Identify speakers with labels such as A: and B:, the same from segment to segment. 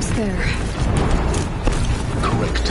A: almost there.
B: Correct.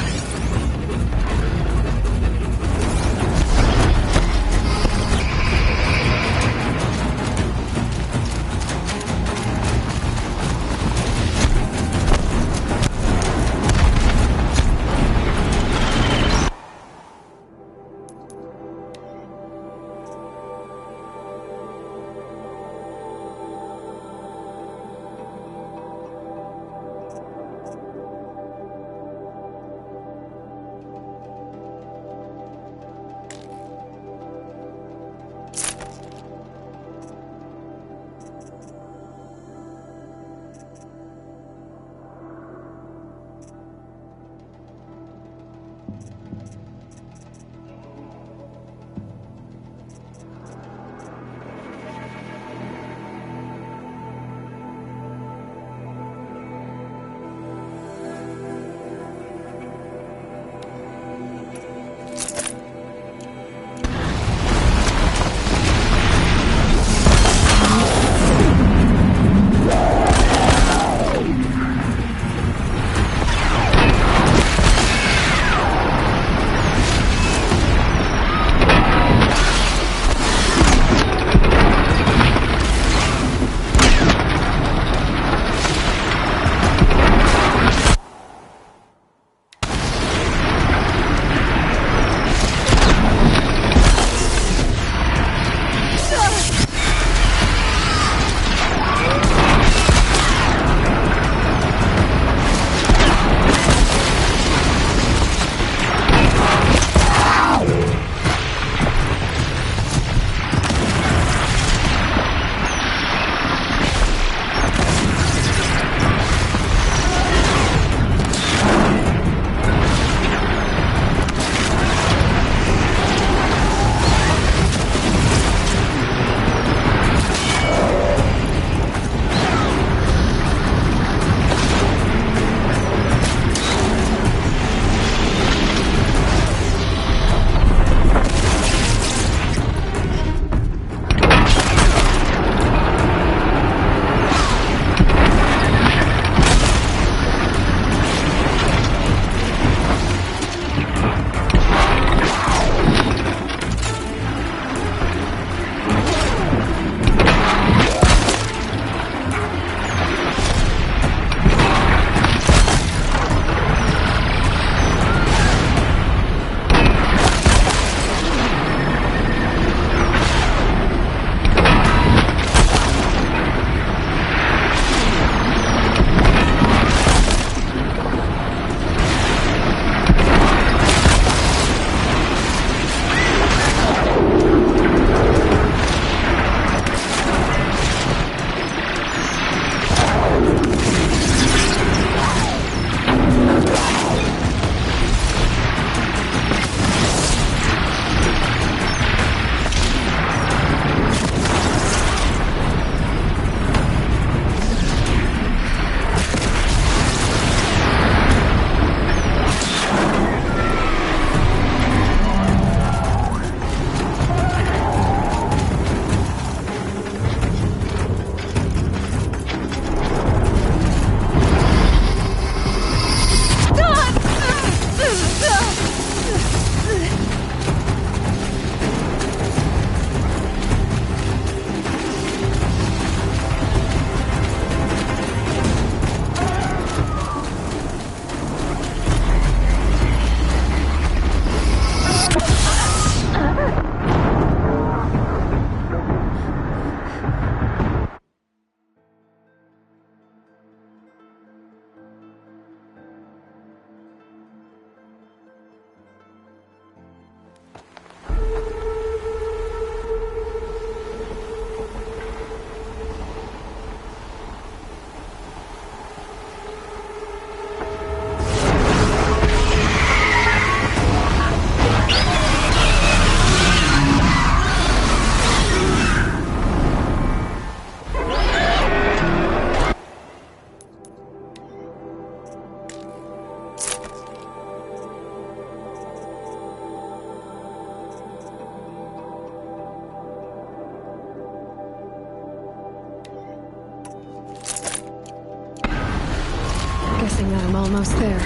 A: almost there.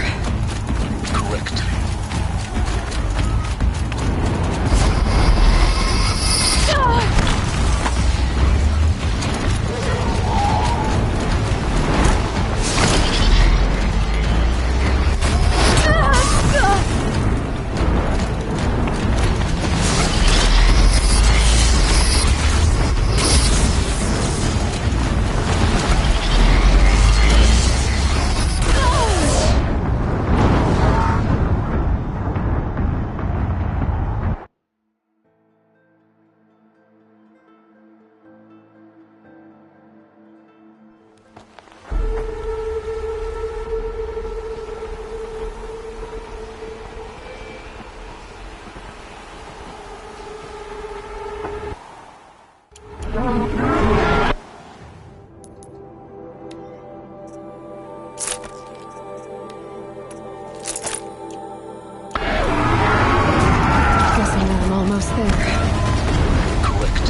B: Correct.
A: Guessing that I'm almost there.
B: Correct.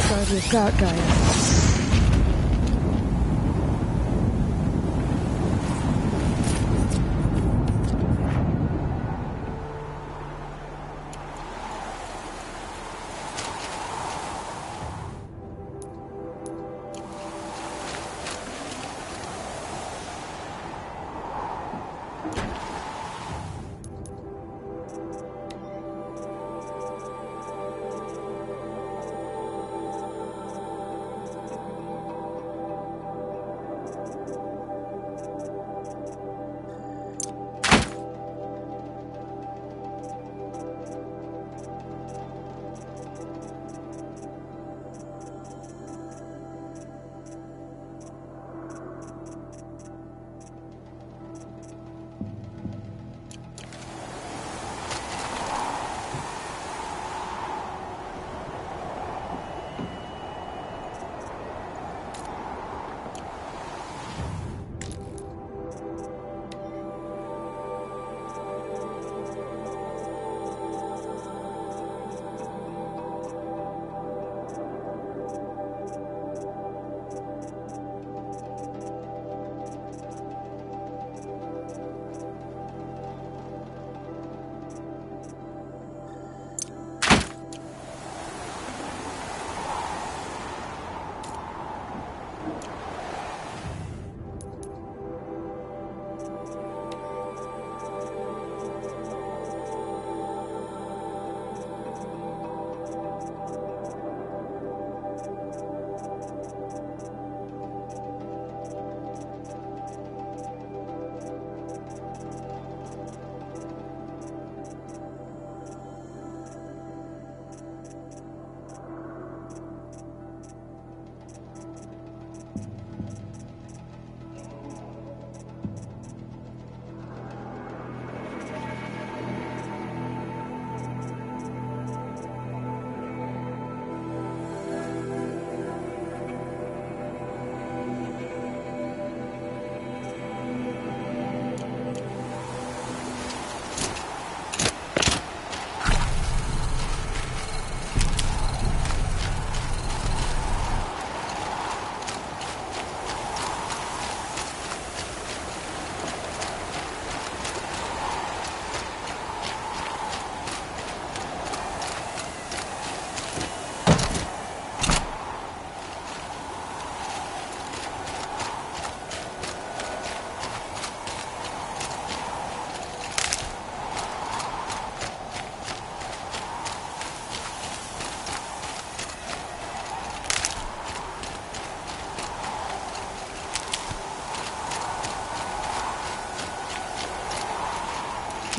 A: guard we've got, Gaia.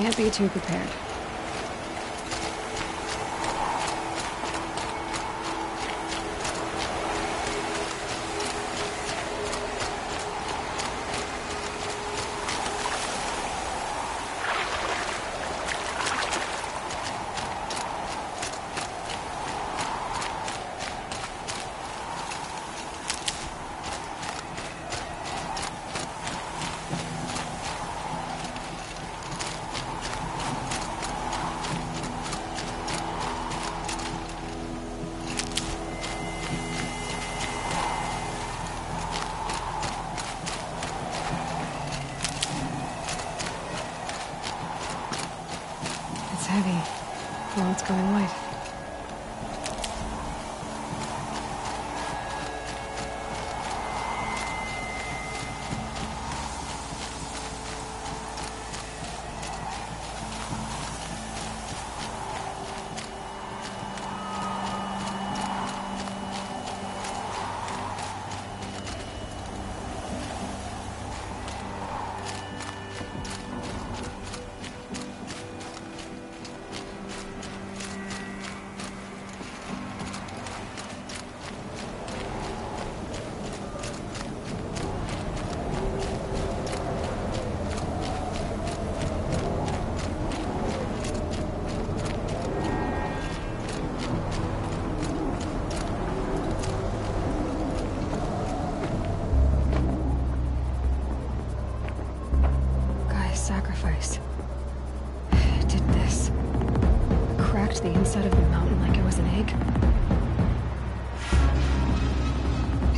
A: Can't be too prepared.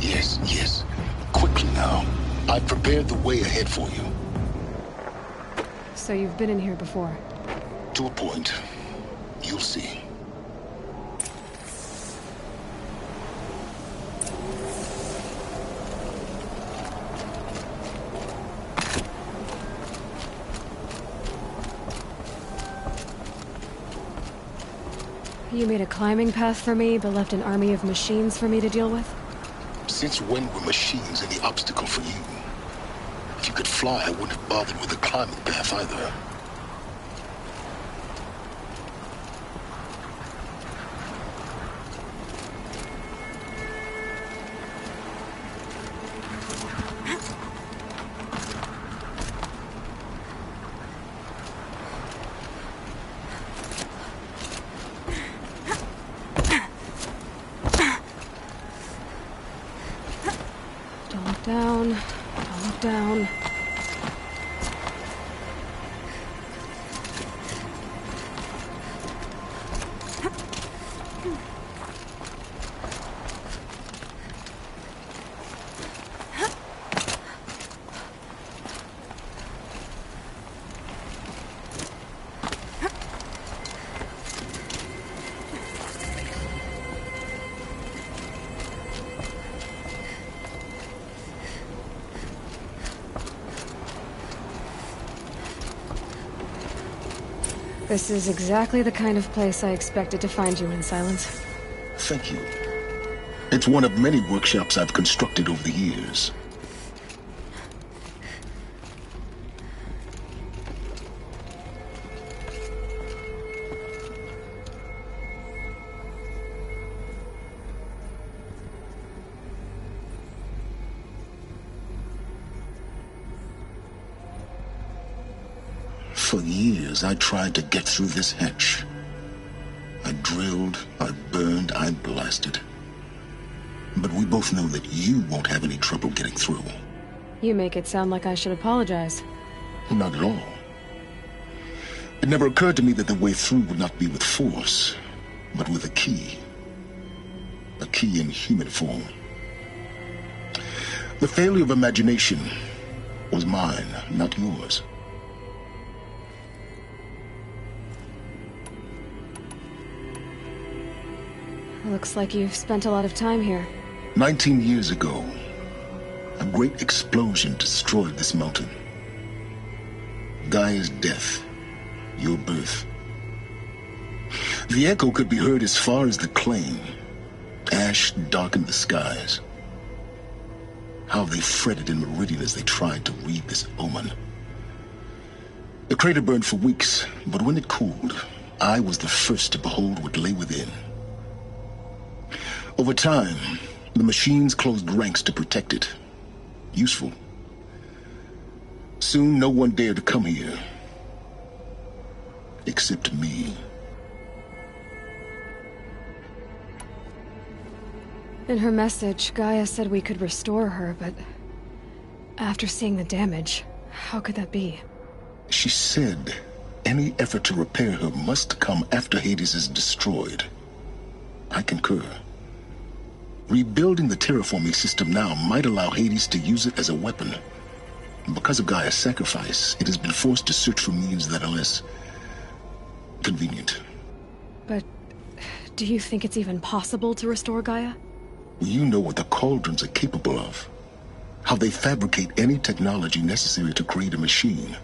C: Yes, yes. Quickly now. I've prepared the way ahead for you.
A: So you've been in here before.
C: To a point. You'll see.
A: You made a climbing path for me, but left an army of machines for me to deal with?
C: Since when were machines any obstacle for you? If you could fly, I wouldn't have bothered with a climbing path either.
A: Don't look down. Don't look down. This is exactly the kind of place I expected to find you in, Silence.
C: Thank you. It's one of many workshops I've constructed over the years. For years, I tried to get through this hatch. I drilled, I burned, I blasted. But we both know that you won't have any trouble getting through.
A: You make it sound like I should apologize.
C: Not at all. It never occurred to me that the way through would not be with force, but with a key. A key in human form. The failure of imagination was mine, not yours.
A: Looks like you've spent a lot of time here.
C: 19 years ago, a great explosion destroyed this mountain. Gaia's death, your birth. The echo could be heard as far as the claim. Ash darkened the skies. How they fretted in Meridian as they tried to read this omen. The crater burned for weeks, but when it cooled, I was the first to behold what lay within. Over time, the machines closed ranks to protect it. Useful. Soon, no one dared to come here. Except me.
A: In her message, Gaia said we could restore her, but after seeing the damage, how could that be?
C: She said any effort to repair her must come after Hades is destroyed. I concur. Rebuilding the terraforming system now might allow Hades to use it as a weapon. Because of Gaia's sacrifice, it has been forced to search for means that are less convenient.
A: But do you think it's even possible to restore Gaia?
C: You know what the Cauldrons are capable of. How they fabricate any technology necessary to create a machine.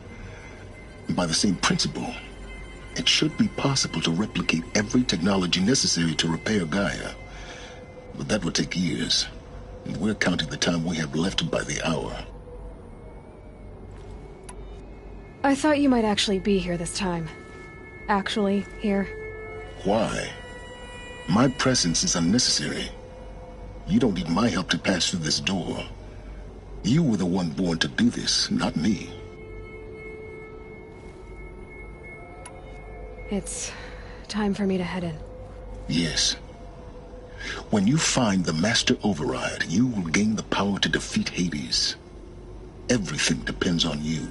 C: And by the same principle, it should be possible to replicate every technology necessary to repair Gaia. But that would take years, and we're counting the time we have left by the hour.
A: I thought you might actually be here this time. Actually, here.
C: Why? My presence is unnecessary. You don't need my help to pass through this door. You were the one born to do this, not me.
A: It's time for me to head in.
C: Yes. When you find the Master Override, you will gain the power to defeat Hades. Everything depends on you.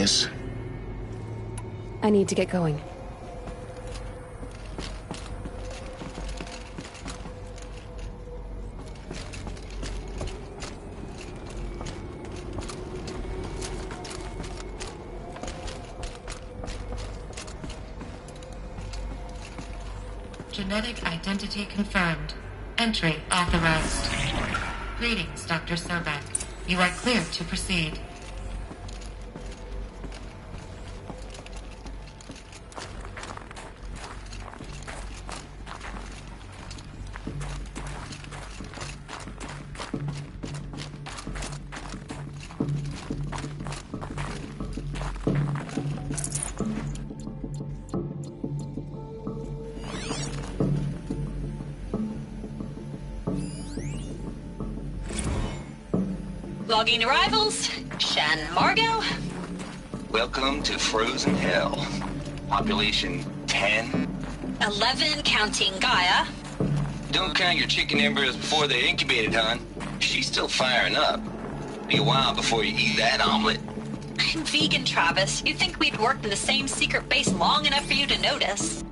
C: Yes?
A: I need to get going.
D: Genetic identity confirmed. Entry authorized. Greetings, Dr. Sobek. You are cleared to proceed.
E: Logging arrivals. Shan Margot.
B: Welcome to Frozen Hell. Population 10.
E: 11 counting Gaia.
B: Don't count your chicken embryos before they're incubated, hon. She's still firing up. Be a while before you eat that omelet.
E: I'm vegan, Travis. You'd think we'd worked in the same secret base long enough for you to notice.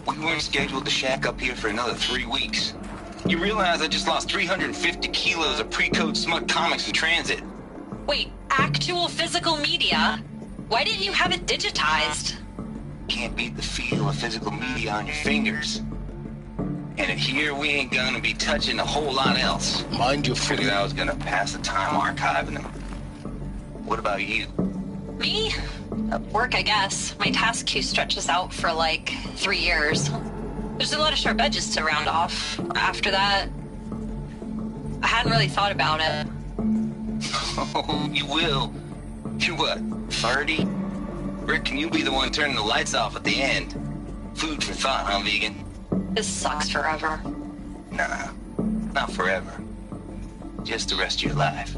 B: We weren't scheduled to shack up here for another 3 weeks. You realize I just lost 350 kilos of pre-code smut comics in transit.
E: Wait, actual physical media? Why didn't you have it digitized?
B: Can't beat the feel of physical media on your fingers. And here we ain't gonna be touching a whole lot else.
C: Mind your
B: Figured
C: footing.
B: I was gonna pass the time archiving them. What about you?
E: Me? Work, I guess. My task queue stretches out for like 3 years. There's a lot of sharp edges to round off. After that, I hadn't really thought about it.
B: Oh, you will. You're what, 30? Rick, can you be the one turning the lights off at the end? Food for thought, huh, vegan?
E: This sucks forever.
B: Nah, not forever. Just the rest of your life.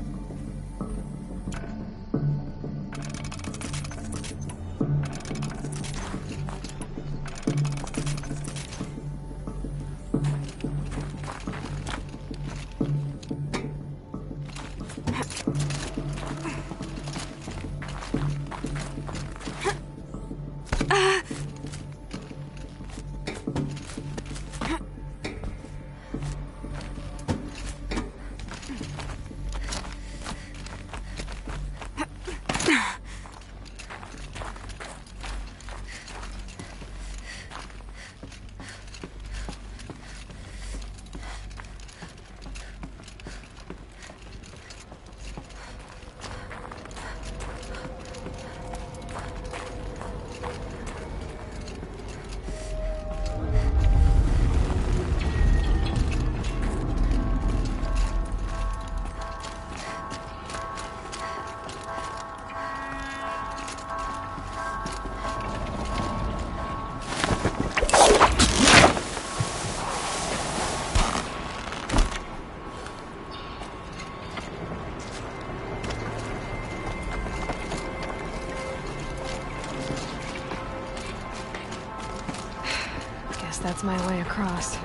A: That's my way across.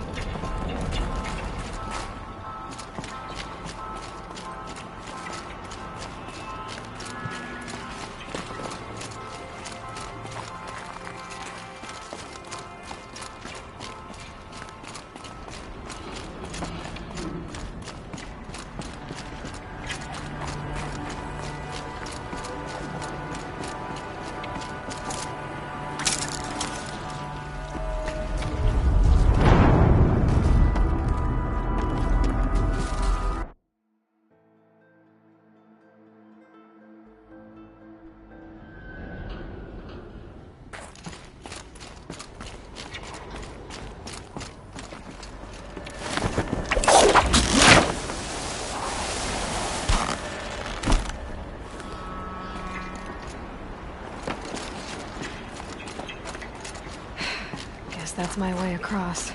A: That's my way across.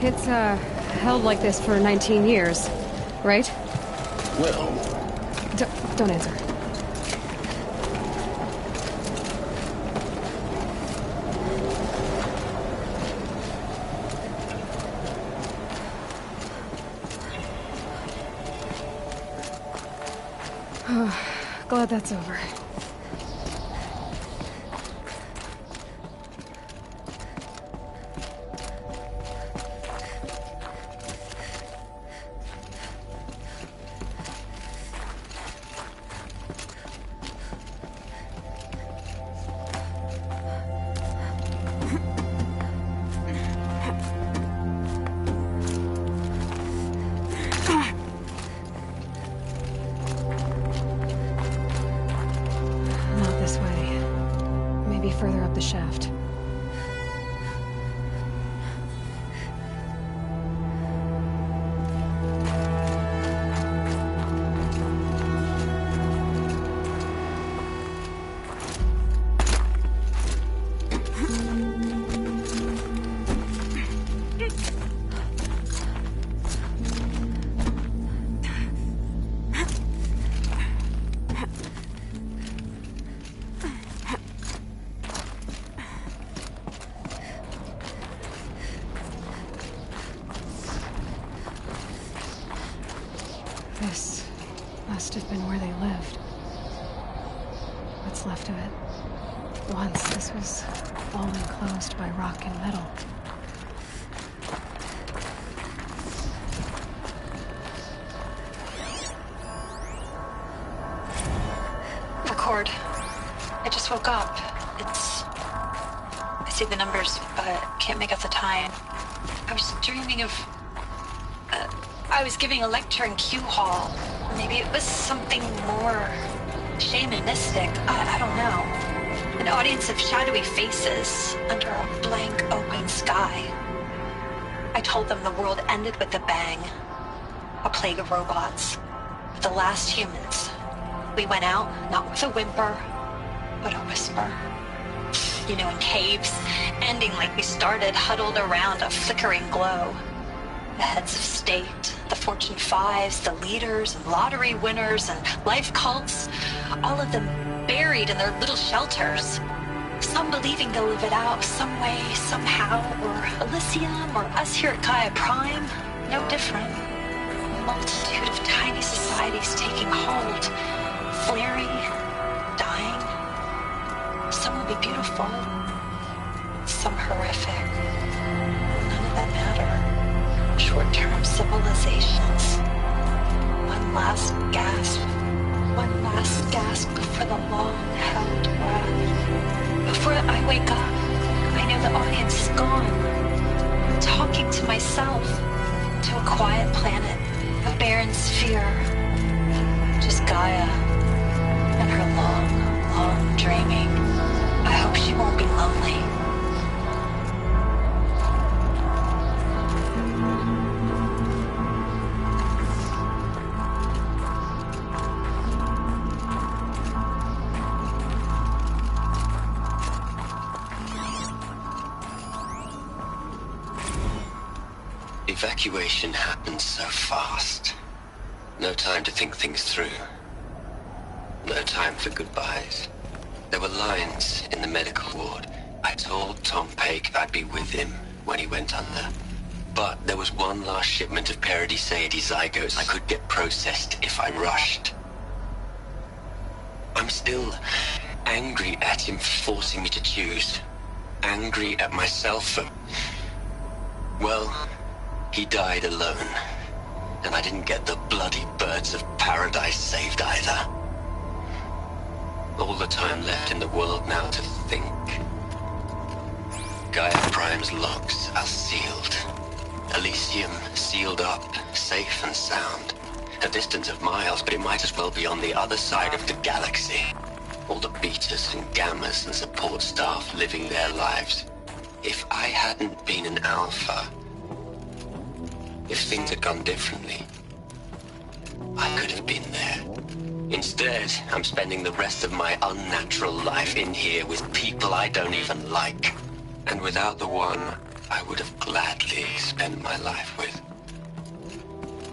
A: It's, held like this for 19 years, right?
C: Well,
A: Don't answer. Glad that's over. Not this way. Maybe further up the shaft. This must have been where they lived. What's left of it. Once this was all enclosed by rock and metal.
E: Record. I just woke up. I see the numbers, but can't make out the time. I was dreaming of... I was giving a lecture in Q Hall. Maybe it was something more shamanistic. I don't know. An audience of shadowy faces under a blank open sky. I told them the world ended with a bang. A plague of robots. The last humans. We went out, not with a whimper, but a whisper. You know, in caves, ending like we started, huddled around a flickering glow. The heads of state, the Fortune 5s, the leaders and lottery winners and life cults, all of them buried in their little shelters. Some believing they'll live it out some way, somehow, or Elysium, or us here at Gaia Prime, no different. A multitude of tiny societies taking hold, flaring, dying. Some will be beautiful, some horrific. None of that matter. Short-term civilizations. One last gasp. One last gasp for the long-held breath. Before I wake up, I know the audience is gone. I'm talking to myself, to a quiet planet, a barren sphere. Just Gaia and her long, long dreaming. I hope she won't be lonely.
B: Evacuation happened so fast. No time to think things through. No time for goodbyes. There were lines in the medical ward. I told Tom Paik I'd be with him when he went under. But there was one last shipment of Paradiseidae zygotes I could get processed if I rushed. I'm still angry at him for forcing me to choose. Angry at myself for... well... he died alone, and I didn't get the bloody birds of paradise saved either. All the time left in the world now to think. Gaia Prime's locks are sealed. Elysium sealed up, safe and sound. A distance of miles, but it might as well be on the other side of the galaxy. All the betas and gammas and support staff living their lives. If I hadn't been an alpha... if things had gone differently, I could have been there. Instead, I'm spending the rest of my unnatural life in here with people I don't even like. And without the one I would have gladly spent my life with.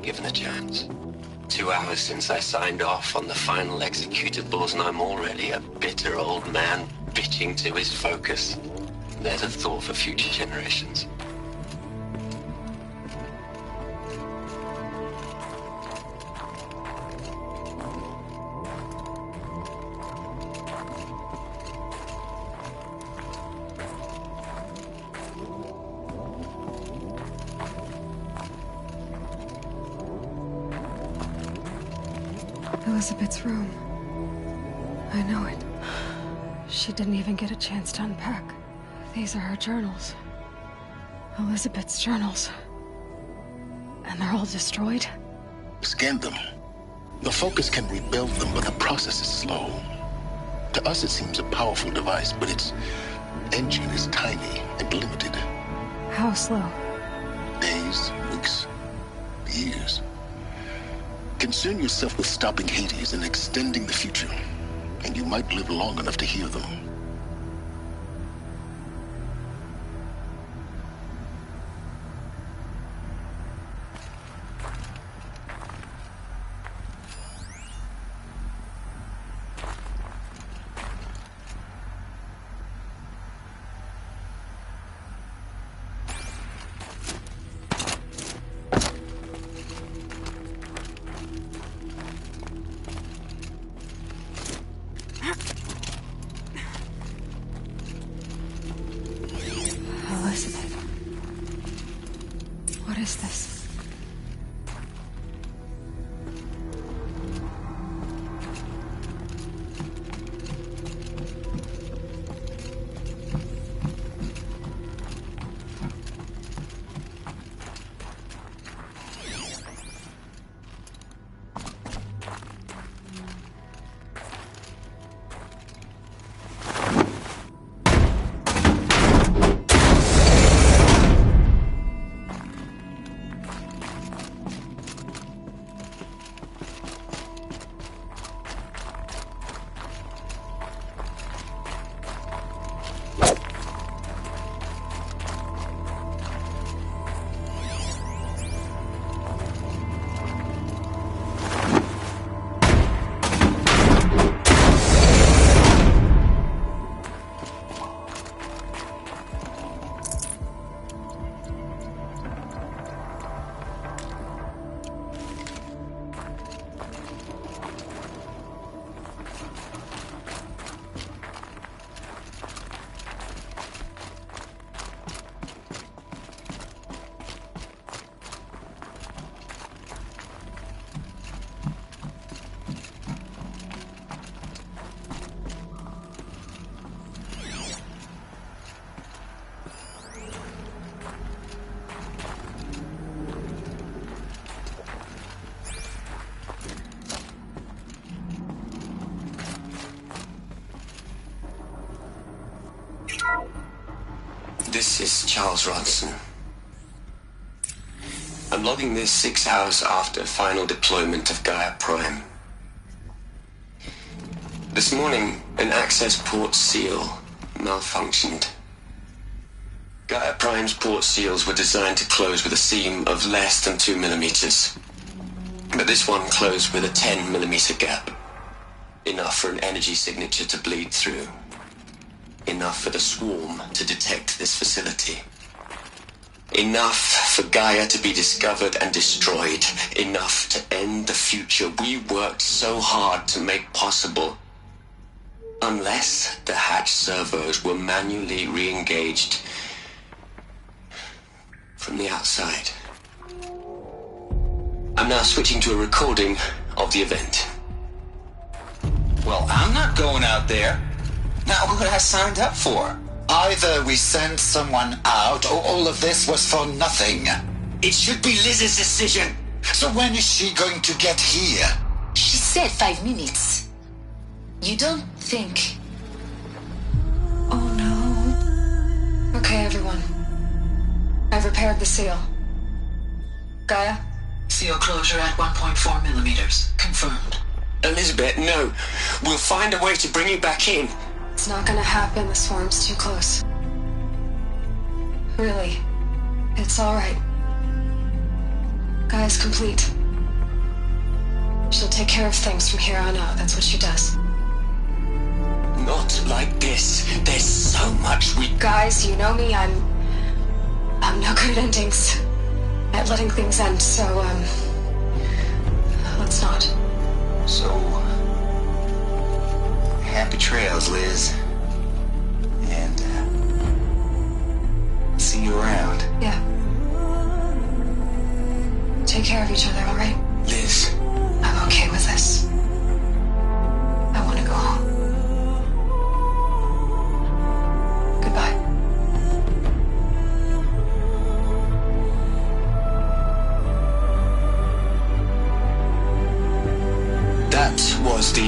B: Given the chance. 2 hours since I signed off on the final executables, and I'm already a bitter old man bitching to his focus. There's a thought for future generations.
A: Elizabeth's room. I know it. She didn't even get a chance to unpack. These are her journals. Elizabeth's journals. And they're all destroyed?
C: Scan them. The Focus can rebuild them, but the process is slow. To us, it seems a powerful device, but its engine is tiny and limited.
A: How slow?
C: Days, weeks, years. Concern yourself with stopping Hades and extending the future, and you might live long enough to hear them.
A: Elizabeth. What is this?
B: This is Charles Ronson. I'm logging this 6 hours after final deployment of Gaia Prime. This morning, an access port seal malfunctioned. Gaia Prime's port seals were designed to close with a seam of less than 2 millimeters. But this one closed with a 10 millimeter gap. Enough for an energy signature to bleed through. Enough for the swarm to detect this facility. Enough for Gaia to be discovered and destroyed. Enough to end the future we worked so hard to make possible. Unless the hatch servos were manually re-engaged from the outside. I'm now switching to a recording of the event.
F: Well, I'm not going out there. Now, what I signed up for?
G: Either we send someone out, or all of this was for nothing.
F: It should be Liz's decision.
G: So when is she going to get here?
H: She said 5 minutes. You don't think...
A: Oh no. Okay, everyone. I've repaired the seal. Gaia?
H: Seal closure at 1.4 millimeters. Confirmed.
B: Elizabeth, no. We'll find a way to bring you back in.
A: It's not gonna happen. The swarm's too close. Really. It's alright. Gaia's complete. She'll take care of things from here on out. That's what she does.
B: Not like this. There's so much we...
A: Guys, you know me. I'm no good at endings. At letting things end, so, let's not.
F: So... happy trails, Liz. And, see you around.
A: Yeah. Take care of each other, alright?
B: Liz.
A: I'm okay with this.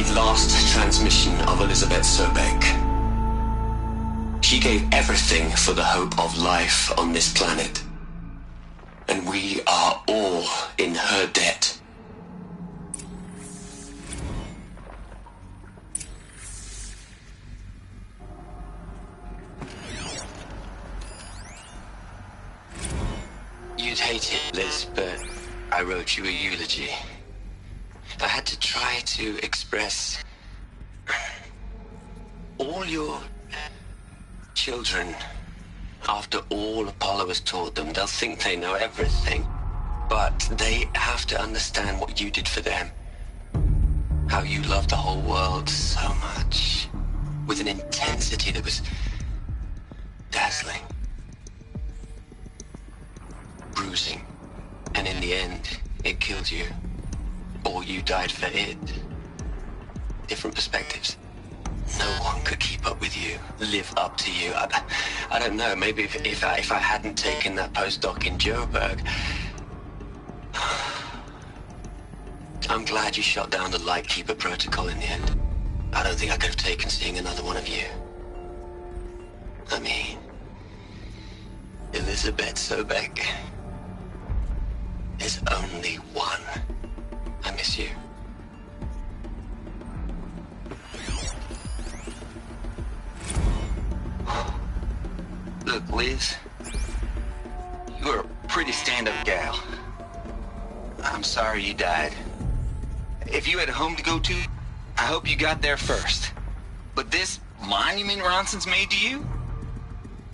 B: the last transmission of Elizabeth Sobek. She gave everything for the hope of life on this planet. And we are all in her debt. You'd hate it, Liz, but I wrote you a eulogy. I had to try to express all your children. After all Apollo has taught them, they'll think they know everything. But they have to understand what you did for them. How you loved the whole world so much. With an intensity that was dazzling. Bruising. And in the end, it killed you. Or you died for it. Different perspectives. No one could keep up with you, live up to you. I don't know, maybe if I hadn't taken that postdoc in Joburg. I'm glad you shot down the Lightkeeper protocol in the end. I don't think I could have taken seeing another one of you. I mean, Elizabeth Sobek. There's only one. I miss you. Look, Liz, you're a pretty stand-up gal. I'm sorry you died. If you had a home to go to, I hope you got there first. But this monument Ronson's made to you?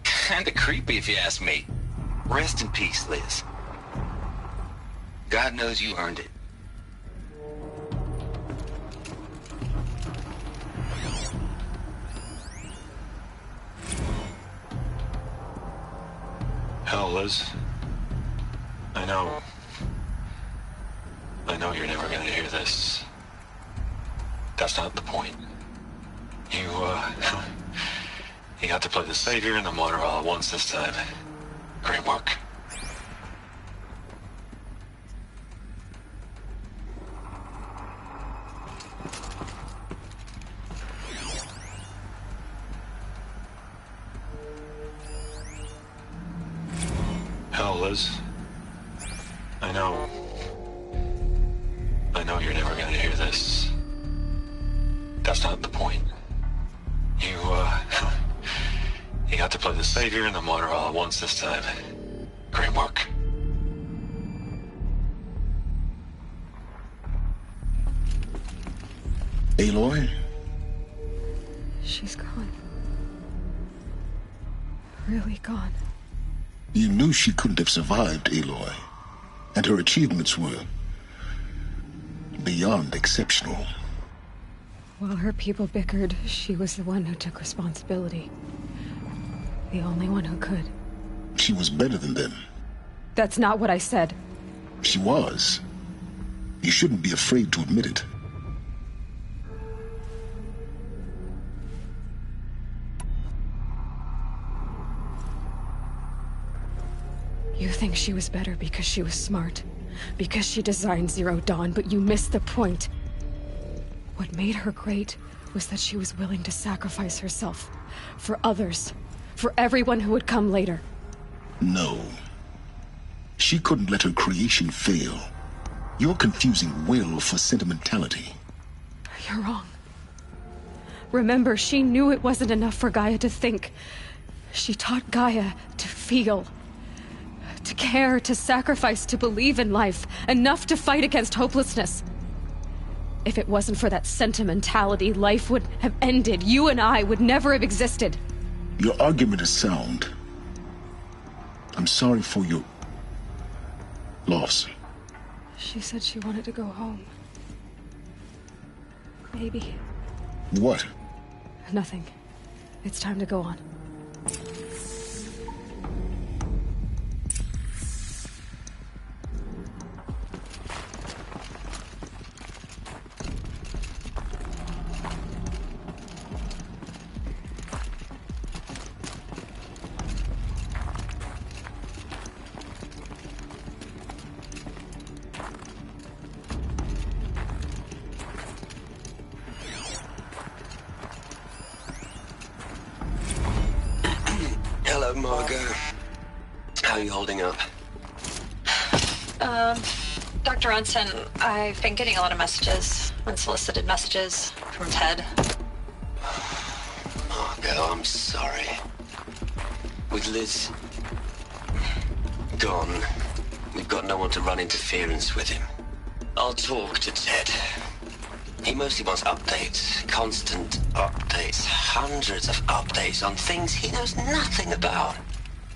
B: Kinda creepy if you ask me. Rest in peace, Liz. God knows you earned it.
I: Hell, Liz. I know you're never gonna hear this. That's not the point. You got to play the Savior and the Martyr all at once this time. Great work. Hell, Liz. I know you're never gonna hear this. That's not the point. You got to play the Savior and the Martyr all at once this time. Great work.
C: Aloy?
A: She's gone. Really gone.
C: You knew she couldn't have survived, Aloy. And her achievements were beyond exceptional.
A: While her people bickered, she was the one who took responsibility. The only one who could.
C: She was better than them.
A: That's not what I said.
C: She was. You shouldn't be afraid to admit it.
A: You think she was better because she was smart, because she designed Zero Dawn, but you missed the point. What made her great was that she was willing to sacrifice herself for others, for everyone who would come later.
C: No. She couldn't let her creation fail. You're confusing will for sentimentality.
A: You're wrong. Remember, she knew it wasn't enough for Gaia to think. She taught Gaia to feel. To care, to sacrifice, to believe in life, enough to fight against hopelessness. If it wasn't for that sentimentality, life would have ended. You and I would never have existed.
C: Your argument is sound. I'm sorry for your loss.
A: She said she wanted to go home. Maybe.
C: What?
A: Nothing. It's time to go on.
B: Margot. How are you holding up?
E: Dr. Ronson, I've been getting a lot of messages, unsolicited messages from Ted.
B: Margot, I'm sorry. With Liz gone, we've got no one to run interference with him. I'll talk to Ted. He mostly wants updates, constant updates, hundreds of updates on things he knows nothing about.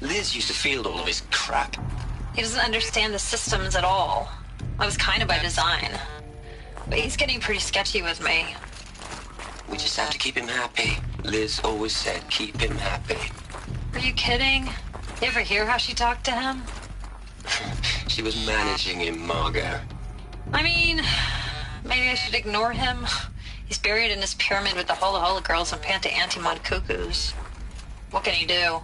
B: Liz used to field all of his crap.
E: He doesn't understand the systems at all. I was kind of by design. But he's getting pretty sketchy with me.
B: We just have to keep him happy. Liz always said keep him happy.
E: Are you kidding? You ever hear how she talked to him?
B: She was managing him, Margot.
E: I mean, maybe I should ignore him. He's buried in his pyramid with the Hola Hola girls and Panta Antimon cuckoos. What can he do?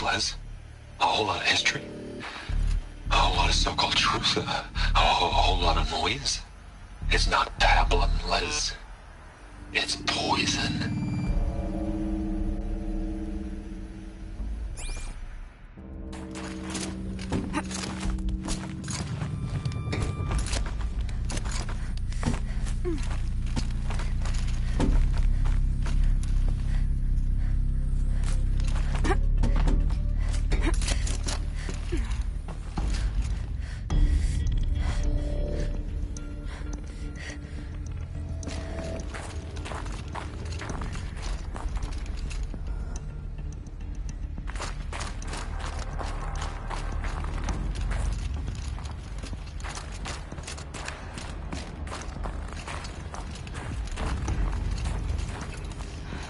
I: Liz. A whole lot of history. A whole lot of so-called truth. A whole lot of noise. It's not pablum, Liz. It's poison.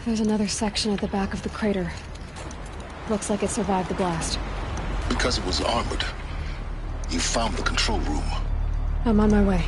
A: There's another section at the back of the crater. Looks like it survived the blast.
C: Because it was armored, you found the control room.
A: I'm on my way.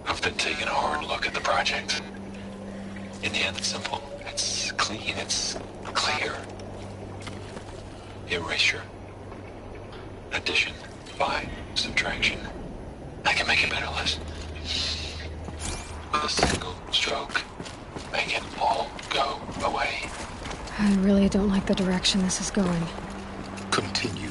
I: I've been taking a hard look at the project. In the end, it's simple. It's clean. It's clear. Erasure. Addition. By subtraction. I can make it better, Liz. With a single stroke. Make it all go away.
A: I really don't like the direction this is going.
C: Continue.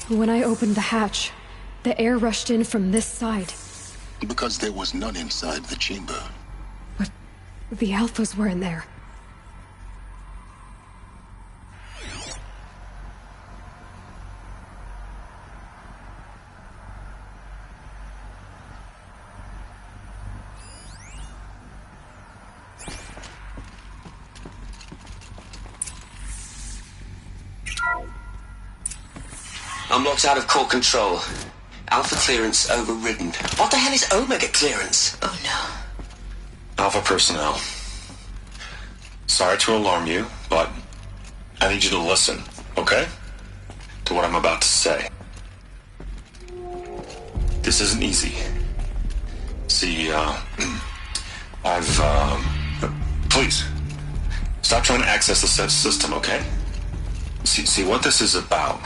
A: When I opened the hatch, the air rushed in from this side.
C: Because there was none inside the chamber.
A: But the Alphas were in there.
B: I'm locked out of core control. Alpha clearance overridden. What the hell is Omega clearance?
H: Oh no.
I: Alpha personnel. Sorry to alarm you, but I need you to listen, okay? To what I'm about to say. This isn't easy. See, please, stop trying to access the system, okay? See, what this is about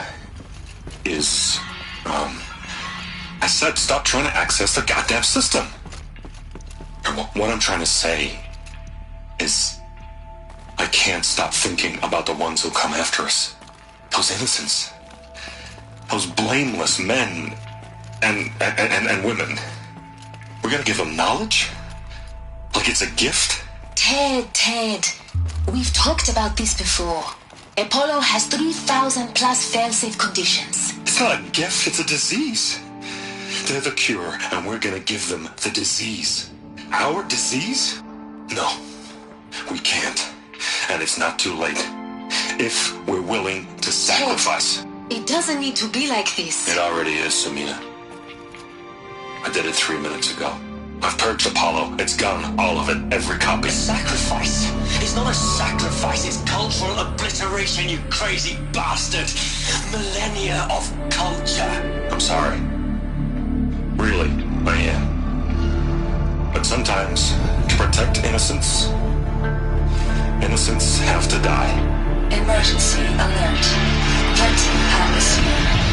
I: is, I said stop trying to access the goddamn system. And what I'm trying to say is I can't stop thinking about the ones who come after us. Those innocents. Those blameless men and women. We're gonna give them knowledge? Like it's a gift?
H: Ted. We've talked about this before. Apollo has 3,000 plus fail-safe conditions.
I: It's not a gift, it's a disease. They're the cure, and we're gonna give them the disease. Our disease? No, we can't. And it's not too late. If we're willing to sacrifice.
H: It doesn't need to be like this.
I: It already is, Samina. I did it 3 minutes ago. I've purged Apollo. It's gone. All of it. Every copy.
B: A sacrifice? It's not a sacrifice, it's cultural obliteration, you crazy bastard! Millennia of culture!
I: I'm sorry. Really, I am. But sometimes, to protect innocence, innocents have to die.
H: Emergency alert. Threatening atmosphere.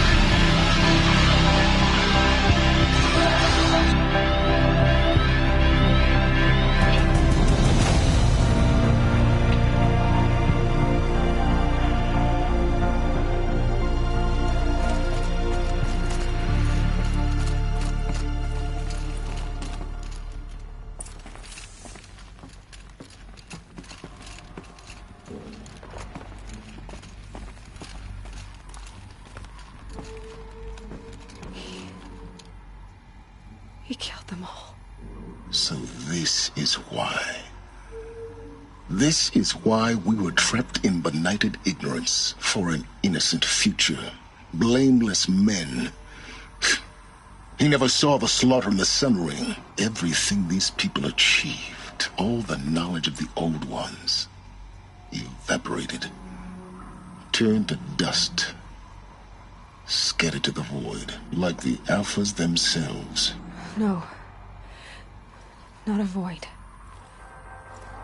A: He killed them all.
C: So this is why. This is why we were trapped in benighted ignorance for an innocent future. Blameless men. He never saw the slaughter in the Sun Ring. Everything these people achieved, all the knowledge of the old ones, evaporated, turned to dust, scattered to the void, like the Alphas themselves.
A: No. Not a void.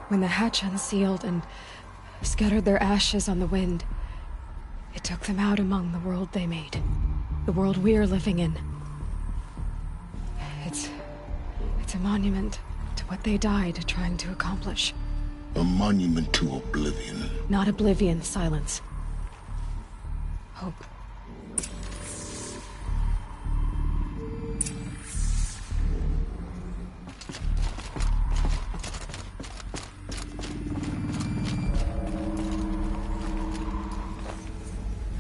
A: When the hatch unsealed and scattered their ashes on the wind, it took them out among the world they made. The world we're living in. It's a monument to what they died trying to accomplish.
C: A monument to oblivion.
A: Not oblivion, silence. Hope.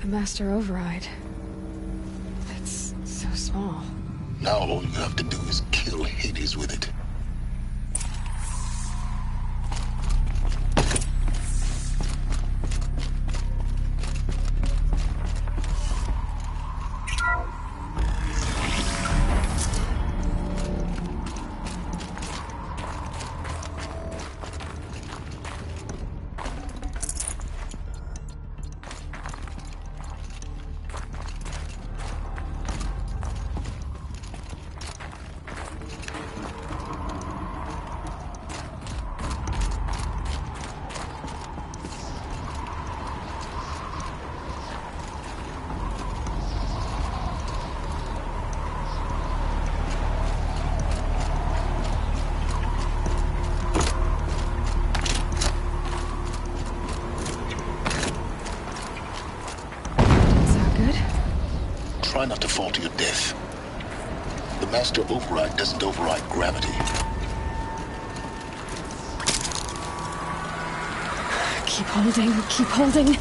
A: The Master Override. It's so small.
C: Now all you have to do is kill Hades with it. try not to fall to your death. The Master Override doesn't override gravity.
A: Keep holding, keep holding.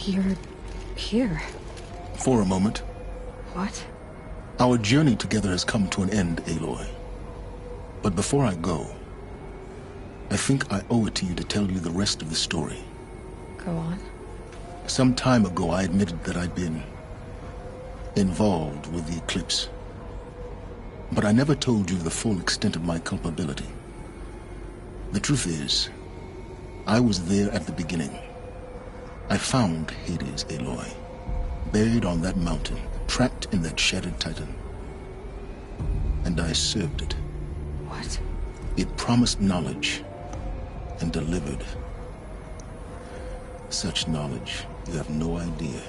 A: You're here.
C: For a moment.
A: What?
C: Our journey together has come to an end, Aloy. But before I go, I think I owe it to you to tell you the rest of the story.
A: Go on.
C: Some time ago, I admitted that I'd been involved with the Eclipse. But I never told you the full extent of my culpability. The truth is, I was there at the beginning. I found Hades, Aloy, buried on that mountain, trapped in that shattered titan. And I served it.
A: What?
C: It promised knowledge and delivered. Such knowledge, you have no idea.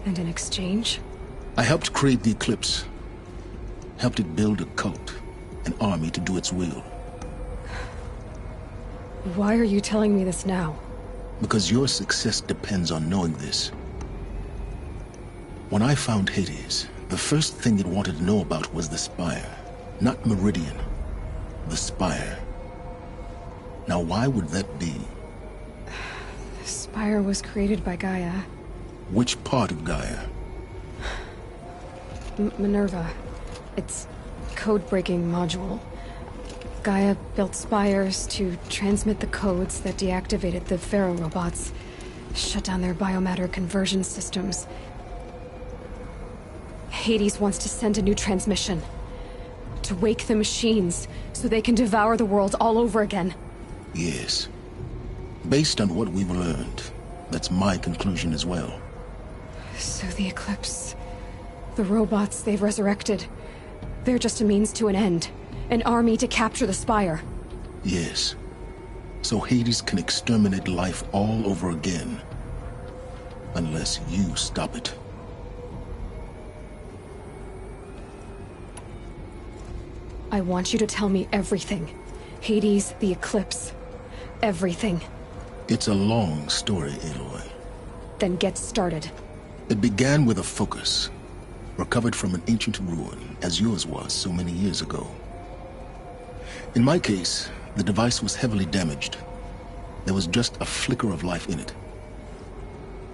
A: And in exchange?
C: I helped create the Eclipse. Helped it build a cult, an army to do its will.
A: Why are you telling me this now?
C: Because your success depends on knowing this. When I found Hades, the first thing it wanted to know about was the Spire. Not Meridian. The Spire. Now why would that be?
A: The Spire was created by Gaia.
C: Which part of Gaia?
A: Minerva. It's code-breaking module. Gaia built spires to transmit the codes that deactivated the Pharaoh robots, shut down their biomatter conversion systems. Hades wants to send a new transmission. To wake the machines, so they can devour the world all over again.
C: Yes. Based on what we've learned, that's my conclusion as well.
A: So the Eclipse... the robots they've resurrected... they're just a means to an end. An army to capture the Spire.
C: Yes. So Hades can exterminate life all over again. Unless you stop it.
A: I want you to tell me everything. Hades, the Eclipse. Everything.
C: It's a long story, Aloy.
A: Then get started.
C: It began with a focus. Recovered from an ancient ruin, as yours was so many years ago. In my case, the device was heavily damaged. There was just a flicker of life in it.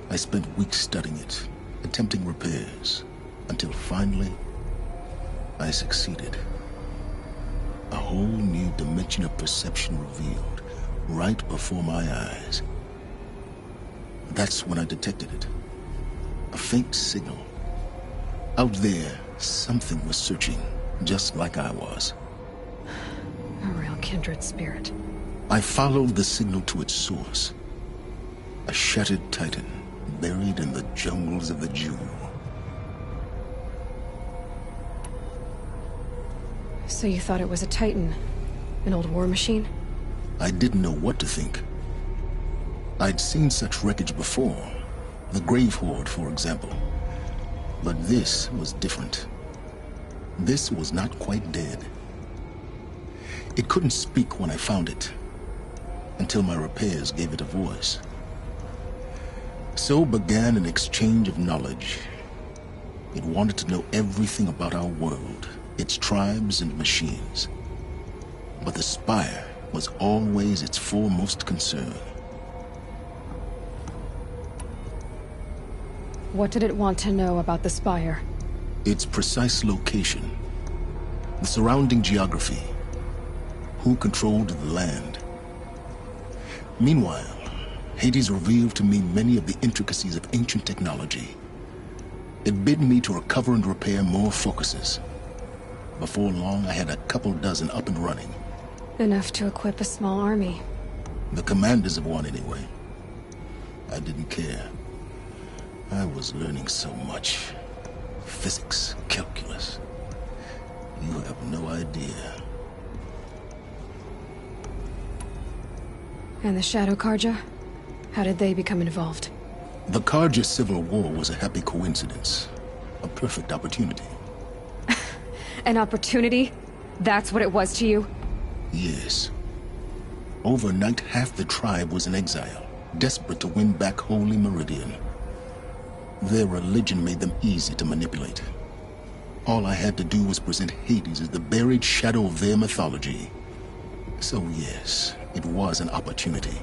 C: I spent weeks studying it, attempting repairs, until finally, I succeeded. A whole new dimension of perception revealed, right before my eyes. That's when I detected it. A faint signal. Out there, something was searching, just like I was.
A: A real kindred spirit.
C: I followed the signal to its source. A shattered titan, buried in the jungles of the Jewel.
A: So you thought it was a Titan? An old war machine?
C: I didn't know what to think. I'd seen such wreckage before. The Grave Horde, for example. But this was different. This was not quite dead. It couldn't speak when I found it, until my repairs gave it a voice. So began an exchange of knowledge. It wanted to know everything about our world, its tribes and machines. But the Spire was always its foremost concern.
A: What did it want to know about the Spire?
C: Its precise location, the surrounding geography, who controlled the land. Meanwhile, Hades revealed to me many of the intricacies of ancient technology. It bid me to recover and repair more focuses. Before long, I had a couple dozen up and running.
A: Enough to equip a small army.
C: The commanders of one, anyway. I didn't care. I was learning so much. Physics, calculus. You have no idea.
A: And the Shadow Carja? How did they become involved?
C: The Carja Civil War was a happy coincidence. A perfect opportunity.
A: An opportunity? That's what it was to you?
C: Yes. Overnight, half the tribe was in exile, desperate to win back Holy Meridian. Their religion made them easy to manipulate. All I had to do was present Hades as the buried shadow of their mythology. So yes, it was an opportunity.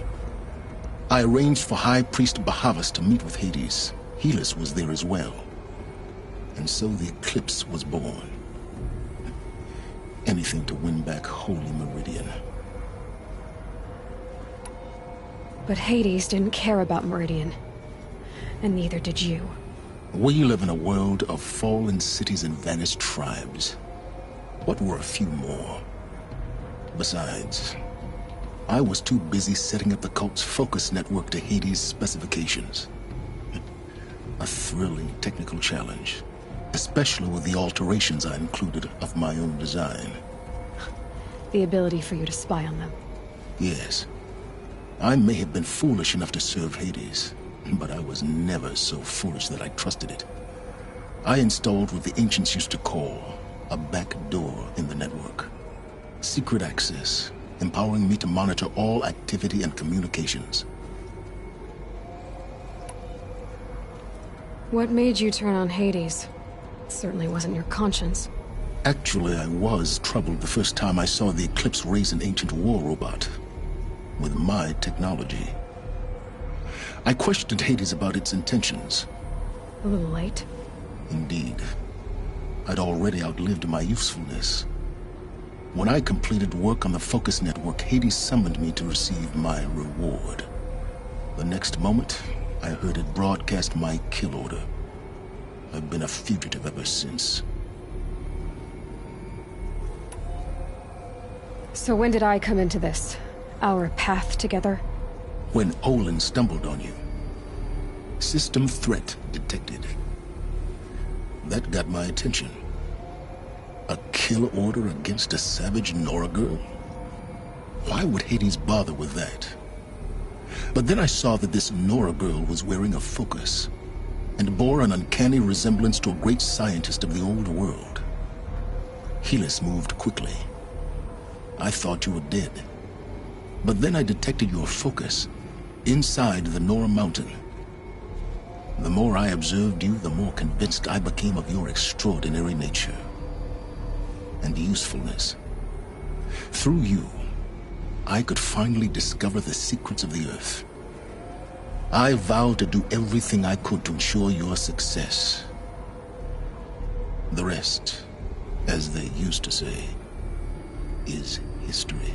C: I arranged for High Priest Bahavas to meet with Hades. Helis was there as well. And so the Eclipse was born. Anything to win back Holy Meridian.
A: But Hades didn't care about Meridian. And neither did you.
C: We live in a world of fallen cities and vanished tribes. What were a few more? Besides, I was too busy setting up the cult's focus network to Hades' specifications. A thrilling technical challenge, especially with the alterations I included of my own design.
A: The ability for you to spy on them.
C: Yes. I may have been foolish enough to serve Hades, but I was never so foolish that I trusted it. I installed what the ancients used to call a back door in the network. Secret access, empowering me to monitor all activity and communications.
A: What made you turn on Hades? It certainly wasn't your conscience.
C: Actually, I was troubled the first time I saw the Eclipse raise an ancient war robot. With my technology. I questioned Hades about its intentions.
A: A little late.
C: Indeed. I'd already outlived my usefulness. When I completed work on the Focus Network, Hades summoned me to receive my reward. The next moment, I heard it broadcast my kill order. I've been a fugitive ever since.
A: So when did I come into this? Our path together?
C: When Olin stumbled on you. System threat detected. That got my attention. A kill order against a savage Nora girl? Why would Hades bother with that? But then I saw that this Nora girl was wearing a focus, and bore an uncanny resemblance to a great scientist of the old world. Helis moved quickly. I thought you were dead. But then I detected your focus inside the Nora Mountain. The more I observed you, the more convinced I became of your extraordinary nature and usefulness. Through you, I could finally discover the secrets of the Earth. I vowed to do everything I could to ensure your success. The rest, as they used to say, is history.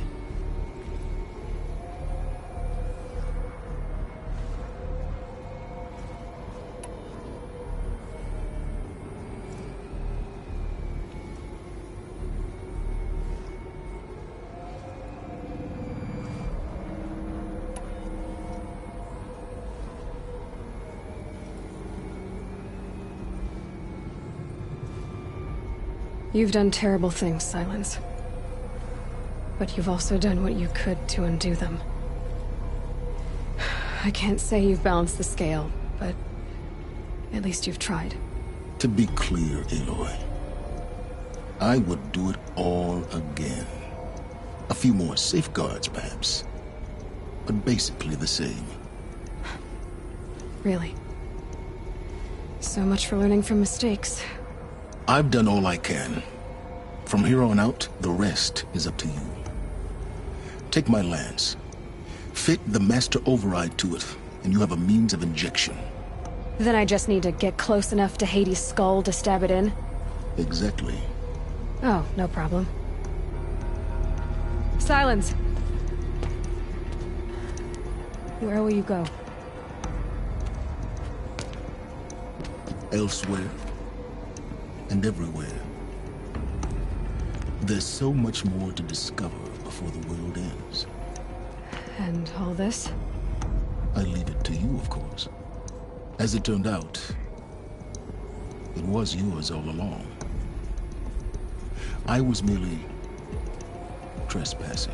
A: You've done terrible things, Silence. But you've also done what you could to undo them. I can't say you've balanced the scale, but at least you've tried.
C: To be clear, Aloy, I would do it all again. A few more safeguards, perhaps. But basically the same.
A: Really? So much for learning from mistakes.
C: I've done all I can. From here on out, the rest is up to you. Take my lance. Fit the Master Override to it, and you have a means of injection.
A: Then I just need to get close enough to Hades' skull to stab it in?
C: Exactly.
A: Oh, no problem. Silence! Where will you go?
C: Elsewhere. And everywhere. There's so much more to discover before the world ends.
A: And all this?
C: I leave it to you, of course. As it turned out, it was yours all along. I was merely trespassing.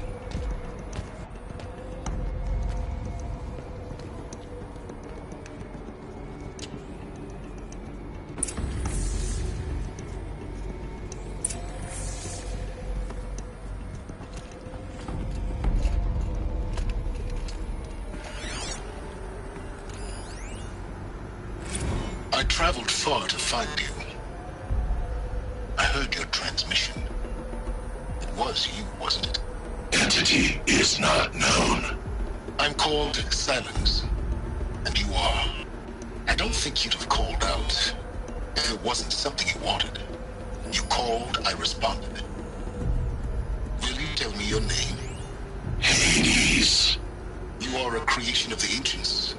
C: I traveled far to find you. I heard your transmission. It was you, wasn't it?
J: Entity is not known.
C: I'm called Silence, and you are. I don't think you'd have called out if it wasn't something you wanted. You called, I responded. Will you tell me your name?
J: Hades.
C: You are a creation of the ancients.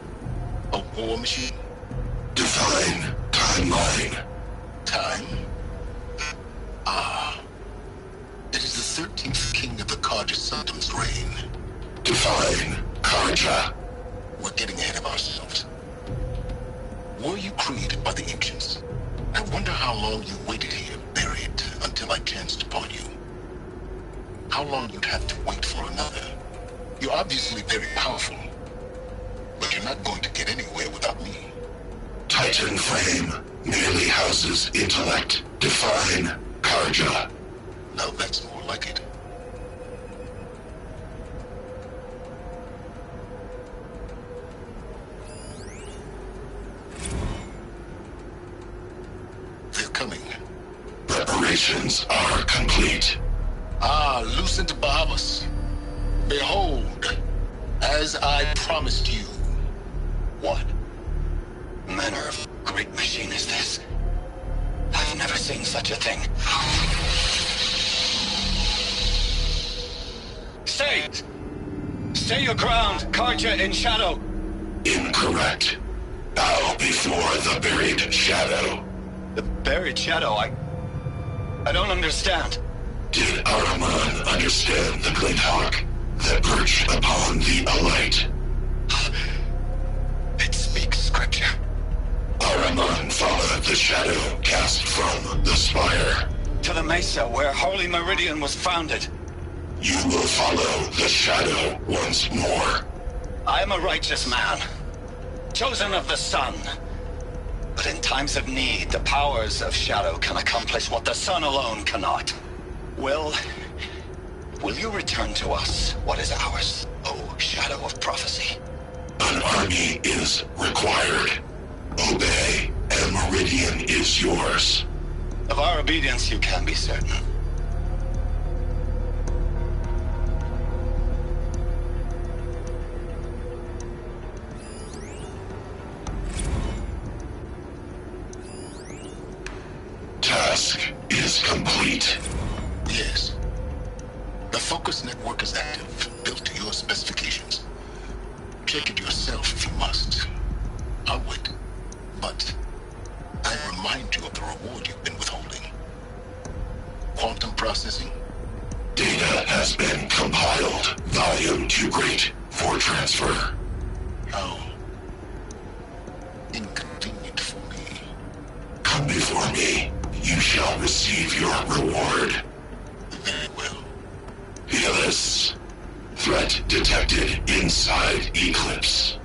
C: A war machine?
J: Divine timeline.
C: Time? Ah. It is the 13th king of the Carja Sanctum's reign.
J: Divine Carja.
C: We're getting ahead of ourselves. Were you created by the ancients? I wonder how long you waited here, buried, until I chanced upon you. How long you'd have to wait for another. You're obviously very powerful, but you're not going to get anywhere without me.
J: Titan Flame merely houses intellect. Divine Carja.
C: Now that's more like it. They're coming.
J: Preparations are complete.
C: Ah, Lucent Bahamas. Behold, as I promised you.
F: What manner of great machine is this? I've never seen such a thing. Stay! Stay your ground, Carja in shadow!
J: Incorrect. Bow before the buried shadow.
F: The buried shadow? I don't understand.
J: Did Ahriman understand the Glint Hawk that perched upon the Alight?
F: It speaks scripture.
J: Ahriman followed the shadow cast from the spire.
F: To the mesa where Holy Meridian was founded.
J: You will follow the shadow once more.
F: I am a righteous man, chosen of the sun. But in times of need, the powers of shadow can accomplish what the sun alone cannot. Will you return to us what is ours, O Shadow of Prophecy?
J: An army is required. Obey, and Meridian is yours.
F: Of our obedience you can be certain.
J: Task is complete.
C: Yes. The Focus network is active, built to your specifications. Check it yourself if you must. I'll wait. But I remind you of the reward you've been withholding. Quantum processing?
J: Data has been compiled. Volume too great for transfer.
C: How inconvenient for me.
J: Come before me. You shall receive your reward.
C: Very well.
J: Helis. Threat detected inside Eclipse.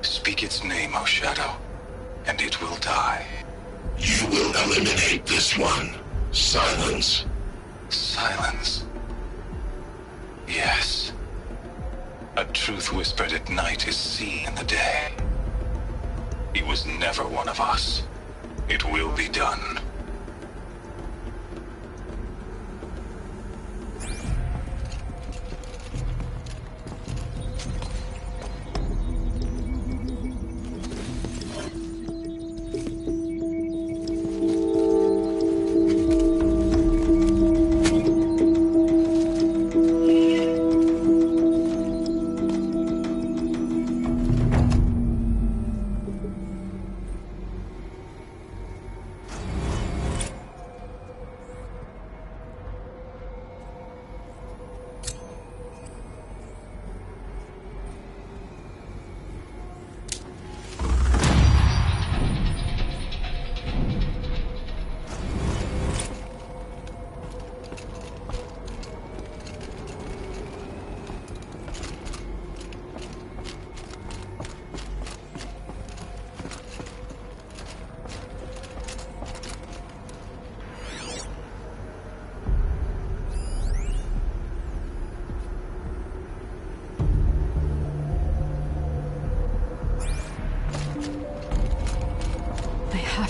I: Speak its name, O Shadow, and it will die.
J: You will eliminate this one. Silence.
I: Silence. Yes. A truth whispered at night is seen in the day. He was never one of us. It will be done.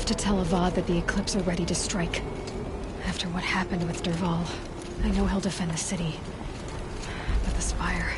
A: To tell Avad that the Eclipse are ready to strike. After what happened with Dervahl, I know he'll defend the city. But the Spire...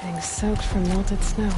A: Everything's soaked from melted snow.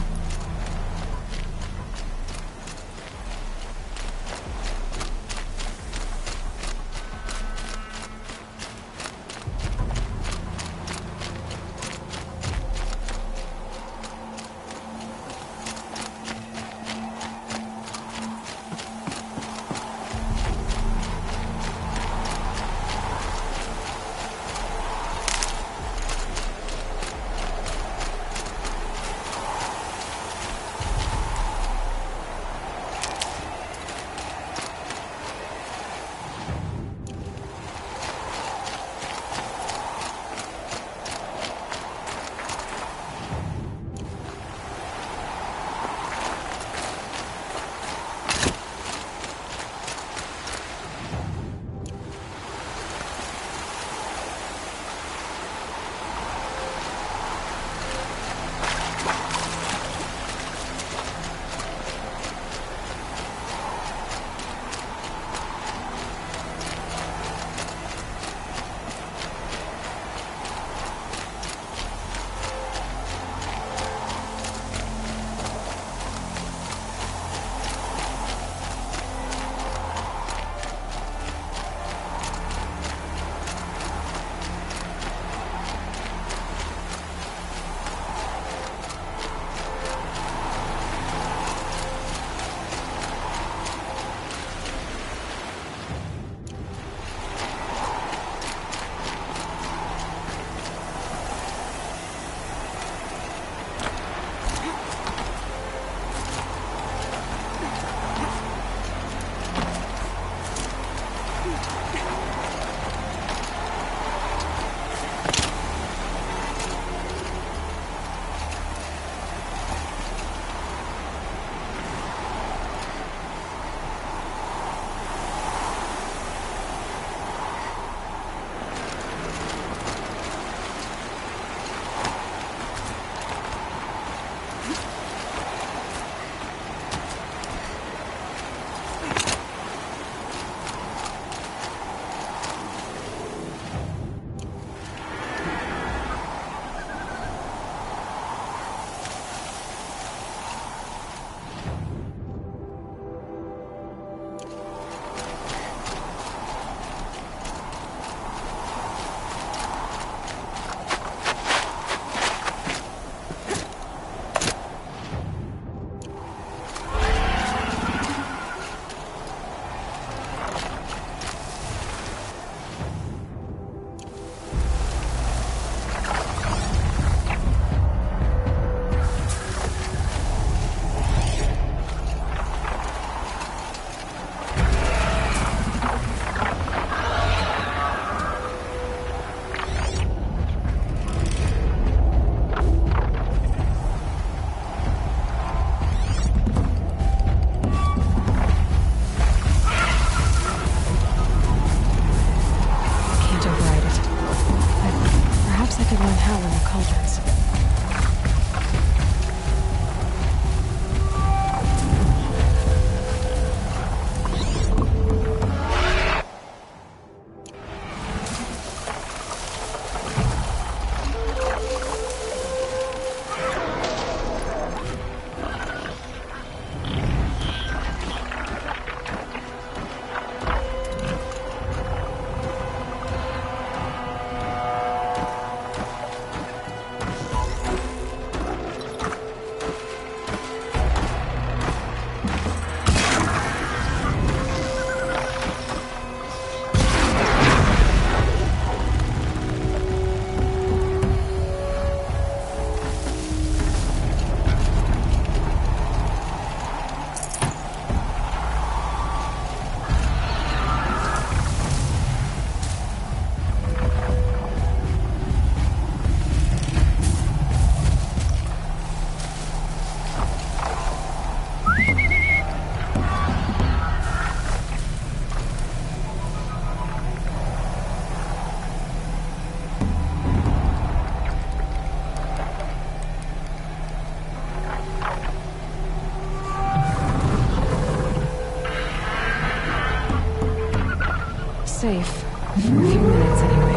A: Safe. For a few minutes, anyway.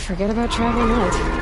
A: forget about Travel Knight.